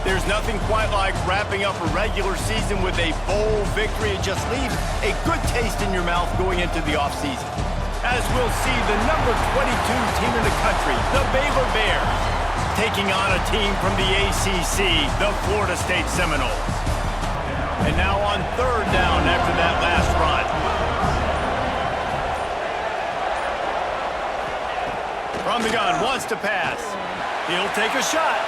There's nothing quite like wrapping up a regular season with a bowl victory. It just leaves a good taste in your mouth going into the offseason. As we'll see the number 22 team in the country, the Baylor Bears, taking on a team from the ACC, the Florida State Seminoles. And now on third down after that last run. From the gun, wants to pass. He'll take a shot.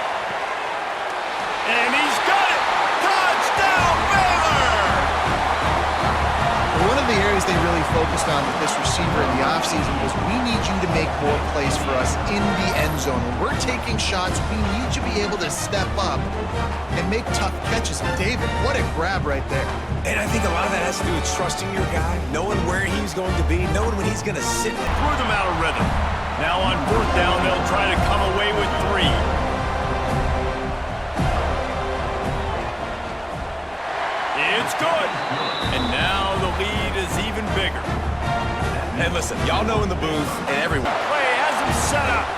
And he's got it! Touchdown, Baylor! One of the areas they really focused on with this receiver in the offseason was we need you to make more plays for us in the end zone. When we're taking shots, we need you to be able to step up and make tough catches. David, what a grab right there. And I think a lot of that has to do with trusting your guy, knowing where he's going to be, knowing when he's going to sit. Threw them out of rhythm. Now on fourth down, they'll try to come away with 3. It's good. And now the lead is even bigger. And listen, y'all know in the booth and everyone. Play has him set up.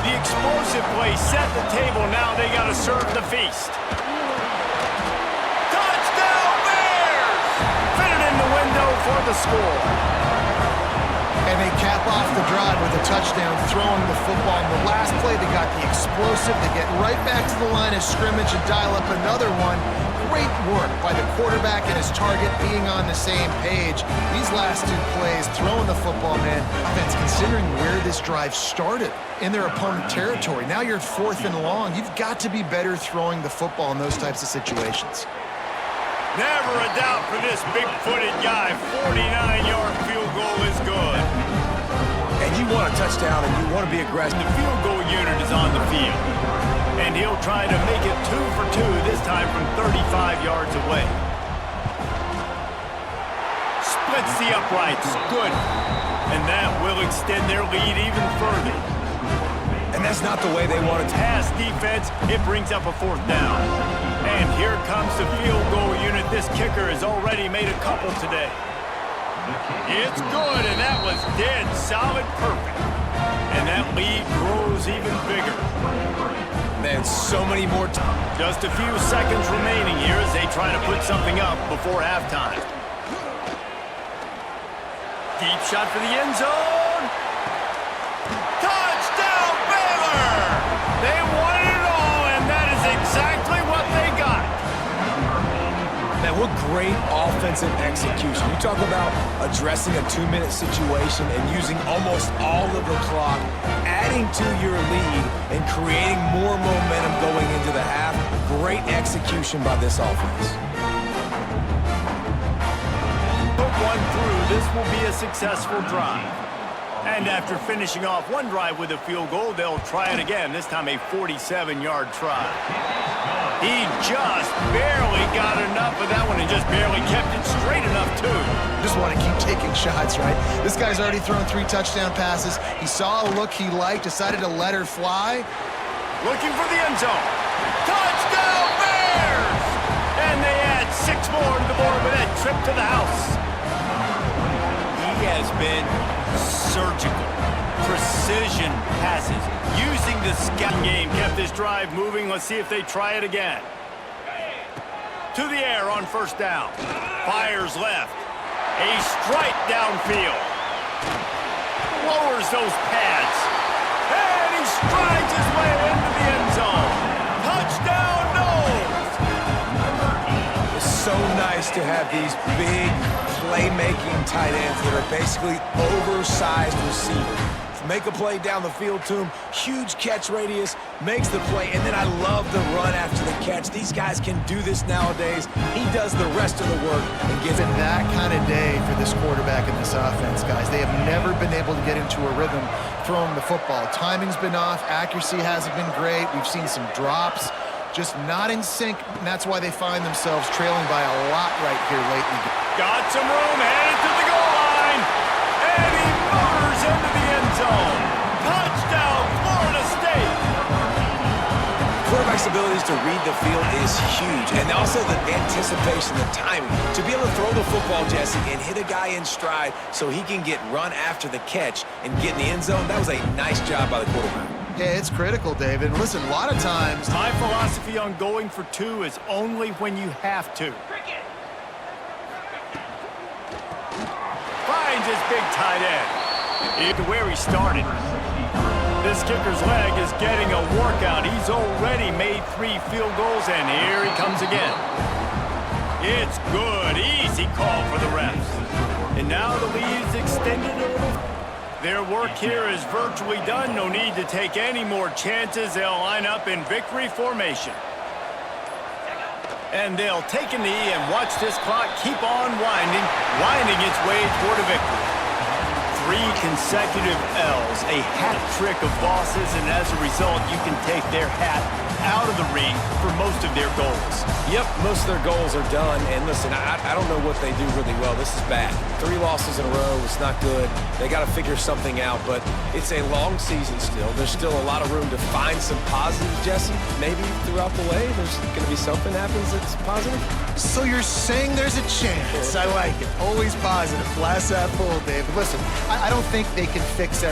The explosive play set the table. Now they got to serve the feast. Touchdown Bears! Fitted in the window for the score. And they cap off the drive with a touchdown, throwing the football. In the last play, they got the explosive. They get right back to the line of scrimmage and dial up another one. Great work by the quarterback and his target being on the same page. These last 2 plays, throwing the football, man. Offense, considering where this drive started in their opponent territory. Now you're at 4th and long. You've got to be better throwing the football in those types of situations. Never a doubt for this big-footed guy. 49-yard field goal is good. And you want a touchdown and you want to be aggressive. The field goal unit is on the field. And he'll try to make it 2 for 2, this time from 35 yards away. Splits the uprights. Good. And that will extend their lead even further. And that's not the way they want to. Pass defense, it brings up a 4th down. And here comes the field goal unit. This kicker has already made a couple today. It's good, and that was dead solid perfect. And that lead grows even bigger. Man, so many more times. Just a few seconds remaining here as they try to put something up before halftime. Deep shot for the end zone. Touchdown, Baylor! They won it all, and that is exactly what they got. Man, what great offensive execution. You talk about addressing a 2-minute situation and using almost all of the clock, adding to your lead and creating more momentum going into the half. Great execution by this offense. Put one through, this will be a successful drive. And after finishing off one drive with a field goal, they'll try it again, this time a 47-yard try. He just barely got enough of that one and just barely kept it straight enough, too. Just want to keep taking shots, right? This guy's already thrown 3 touchdown passes. He saw a look he liked, decided to let her fly. Looking for the end zone. Touchdown, Bears! And they add 6 more to the board with that trip to the house. He has been surgical. Precision passes. Using the scout game kept this drive moving. Let's see if they try it again. To the air on 1st down. Fires left. A strike downfield. Lowers those pads. And he strides his way into the end zone. Touchdown, Noles! It's so nice to have these big playmaking tight ends that are basically oversized receivers. Make a play down the field to him, huge catch radius, makes the play, and then I love the run after the catch. These guys can do this nowadays. He does the rest of the work and gets It's been that kind of day for this quarterback in this offense, guys. They have never been able to get into a rhythm throwing the football. Timing's been off, accuracy hasn't been great. We've seen some drops, just not in sync, and that's why they find themselves trailing by a lot right here lately. Got some room, headed to the goal line, and he motors into the end zone. Touchdown, Florida State. Quarterback's abilities to read the field is huge, and also the anticipation, the timing. To be able to throw the football, Jesse, and hit a guy in stride so he can get run after the catch and get in the end zone, that was a nice job by the quarterback. Yeah, it's critical, David. Listen, a lot of times... My philosophy on going for 2 is only when you have to. Finds his big tight end. To where he started. This kicker's leg is getting a workout. He's already made 3 field goals, and here he comes again. It's good. Easy call for the refs. And now the lead's extended a little. Their work here is virtually done. No need to take any more chances. They'll line up in victory formation. And they'll take a knee and watch this clock keep on winding its way toward a victory. 3 consecutive L's, a hat trick of losses, and as a result, you can take their hat out of the ring for most of their goals. Yep, most of their goals are done. And listen, I don't know what they do really well. This is bad. 3 losses in a row. It's not good. They got to figure something out, but it's a long season still. There's still a lot of room to find some positives, Jesse. Maybe throughout the way, there's going to be something happens that's positive. So you're saying there's a chance. I like it. Always positive. Glass half full, David. Listen, I don't think they can fix everything.